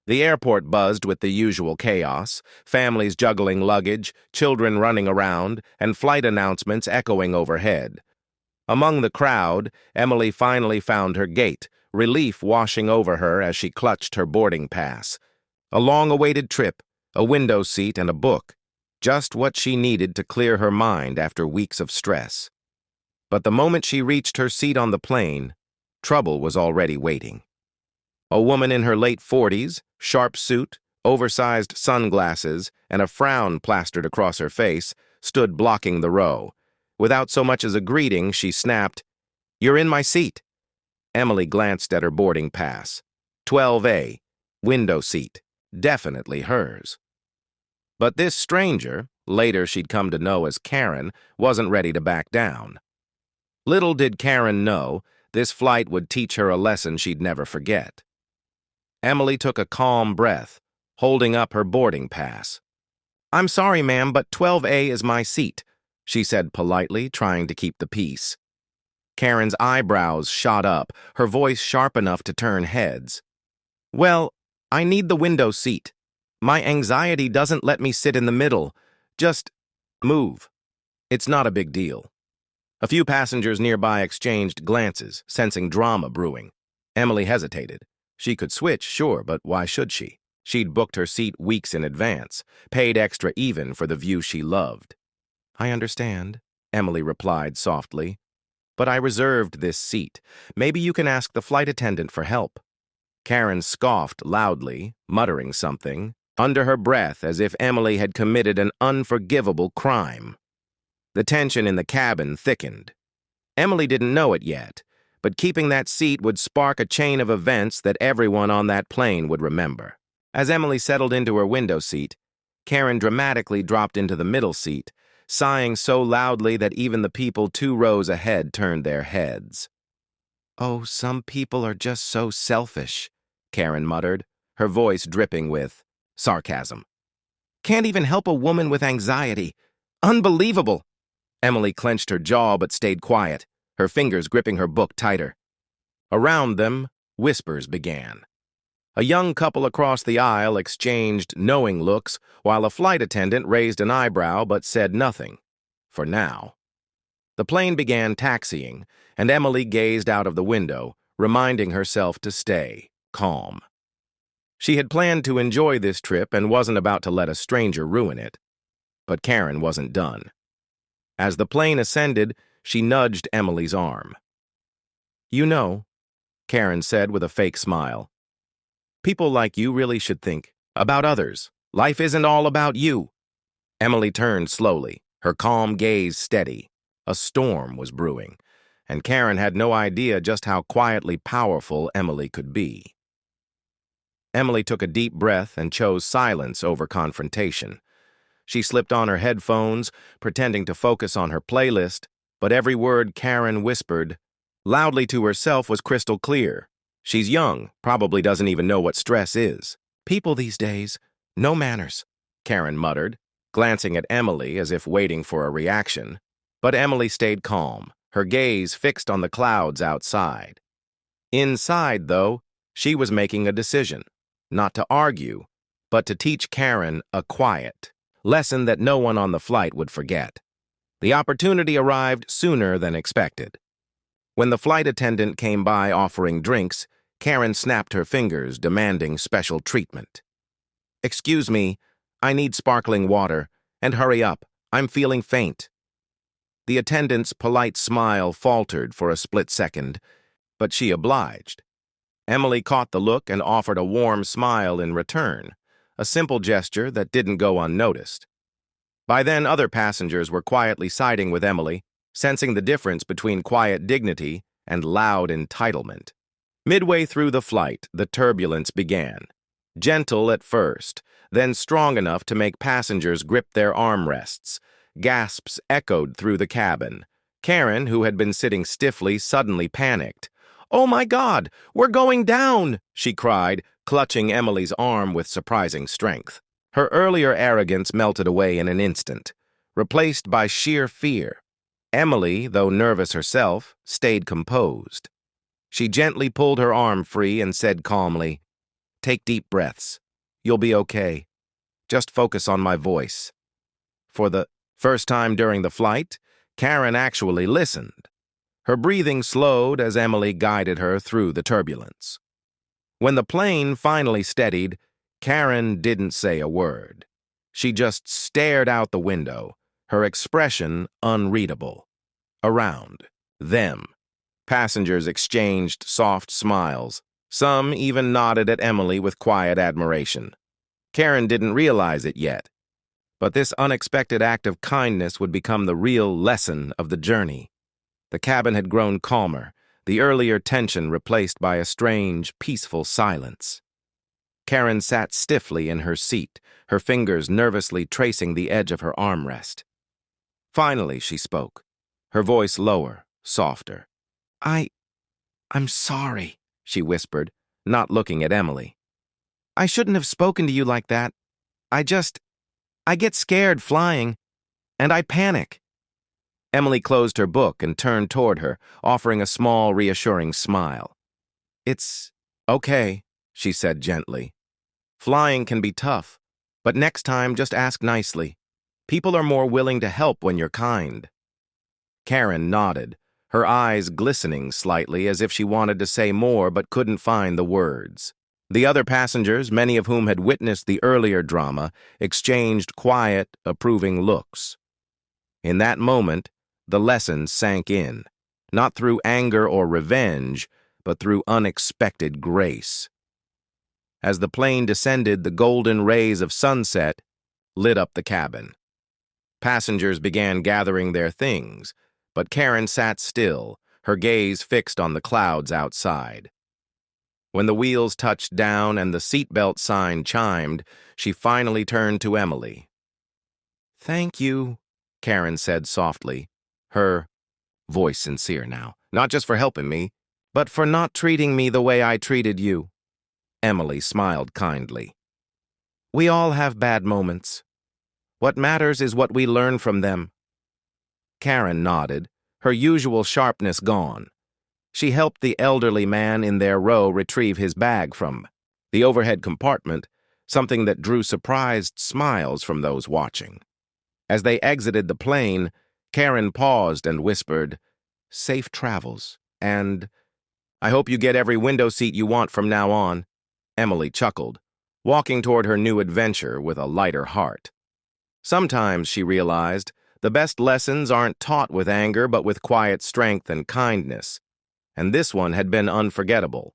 The airport buzzed with the usual chaos, families juggling luggage, children running around, and flight announcements echoing overhead. Among the crowd, Emily finally found her gate, relief washing over her as she clutched her boarding pass. A long-awaited trip, a window seat, and a book. Just what she needed to clear her mind after weeks of stress. But the moment she reached her seat on the plane, trouble was already waiting. A woman in her late 40s, sharp suit, oversized sunglasses, and a frown plastered across her face, stood blocking the row. Without so much as a greeting, she snapped, "You're in my seat." Emily glanced at her boarding pass. 12A, window seat, definitely hers. But this stranger, later she'd come to know as Karen, wasn't ready to back down. Little did Karen know, this flight would teach her a lesson she'd never forget. Emily took a calm breath, holding up her boarding pass. "I'm sorry, ma'am, but 12A is my seat," she said politely, trying to keep the peace. Karen's eyebrows shot up, her voice sharp enough to turn heads. "Well, I need the window seat. My anxiety doesn't let me sit in the middle. Just move. It's not a big deal." A few passengers nearby exchanged glances, sensing drama brewing. Emily hesitated. She could switch, sure, but why should she? She'd booked her seat weeks in advance, paid extra even for the view she loved. "I understand," Emily replied softly. "But I reserved this seat. Maybe you can ask the flight attendant for help." Karen scoffed loudly, muttering something, under her breath as if Emily had committed an unforgivable crime. The tension in the cabin thickened. Emily didn't know it yet, but keeping that seat would spark a chain of events that everyone on that plane would remember. As Emily settled into her window seat, Karen dramatically dropped into the middle seat, sighing so loudly that even the people 2 rows ahead turned their heads. "Oh, some people are just so selfish," Karen muttered, her voice dripping with sarcasm. "Can't even help a woman with anxiety. Unbelievable!" Emily clenched her jaw but stayed quiet, her fingers gripping her book tighter. Around them, whispers began. A young couple across the aisle exchanged knowing looks, while a flight attendant raised an eyebrow but said nothing, for now. The plane began taxiing, and Emily gazed out of the window, reminding herself to stay calm. She had planned to enjoy this trip and wasn't about to let a stranger ruin it. But Karen wasn't done. As the plane ascended, she nudged Emily's arm. "You know," Karen said with a fake smile, "people like you really should think about others. Life isn't all about you." Emily turned slowly, her calm gaze steady. A storm was brewing, and Karen had no idea just how quietly powerful Emily could be. Emily took a deep breath and chose silence over confrontation. She slipped on her headphones, pretending to focus on her playlist, but every word Karen whispered, loudly to herself, was crystal clear. She's young, probably doesn't even know what stress is. "People these days, no manners," Karen muttered, glancing at Emily as if waiting for a reaction. But Emily stayed calm, her gaze fixed on the clouds outside. Inside, though, she was making a decision, not to argue, but to teach Karen a quiet lesson that no one on the flight would forget. The opportunity arrived sooner than expected. When the flight attendant came by offering drinks, Karen snapped her fingers, demanding special treatment. "Excuse me, I need sparkling water, and hurry up, I'm feeling faint." The attendant's polite smile faltered for a split second, but she obliged. Emily caught the look and offered a warm smile in return, a simple gesture that didn't go unnoticed. By then, other passengers were quietly siding with Emily, sensing the difference between quiet dignity and loud entitlement. Midway through the flight, the turbulence began. Gentle at first, then strong enough to make passengers grip their armrests. Gasps echoed through the cabin. Karen, who had been sitting stiffly, suddenly panicked. "Oh my God, we're going down!" she cried, clutching Emily's arm with surprising strength. Her earlier arrogance melted away in an instant, replaced by sheer fear. Emily, though nervous herself, stayed composed. She gently pulled her arm free and said calmly, Take deep breaths. You'll be okay. Just focus on my voice. For the first time during the flight, Karen actually listened. Her breathing slowed as Emily guided her through the turbulence. When the plane finally steadied, Karen didn't say a word. She just stared out the window, her expression unreadable. Around them, passengers exchanged soft smiles. Some even nodded at Emily with quiet admiration. Karen didn't realize it yet, but this unexpected act of kindness would become the real lesson of the journey. The cabin had grown calmer, the earlier tension replaced by a strange, peaceful silence. Karen sat stiffly in her seat, her fingers nervously tracing the edge of her armrest. Finally, she spoke, her voice lower, softer. I'm sorry, she whispered, not looking at Emily. I shouldn't have spoken to you like that. I get scared flying, and I panic. Emily closed her book and turned toward her, offering a small, reassuring smile. It's okay, she said gently. Flying can be tough, but next time just ask nicely. People are more willing to help when you're kind. Karen nodded, her eyes glistening slightly as if she wanted to say more but couldn't find the words. The other passengers, many of whom had witnessed the earlier drama, exchanged quiet, approving looks. In that moment, the lesson sank in, not through anger or revenge, but through unexpected grace. As the plane descended, the golden rays of sunset lit up the cabin. Passengers began gathering their things, but Karen sat still, her gaze fixed on the clouds outside. When the wheels touched down and the seatbelt sign chimed, she finally turned to Emily. "Thank you," Karen said softly, her voice sincere now, "not just for helping me, but for not treating me the way I treated you." Emily smiled kindly. "We all have bad moments. What matters is what we learn from them." Karen nodded, her usual sharpness gone. She helped the elderly man in their row retrieve his bag from the overhead compartment, something that drew surprised smiles from those watching. As they exited the plane, Karen paused and whispered, "Safe travels, and I hope you get every window seat you want from now on." Emily chuckled, walking toward her new adventure with a lighter heart. Sometimes, she realized, the best lessons aren't taught with anger but with quiet strength and kindness, and this one had been unforgettable.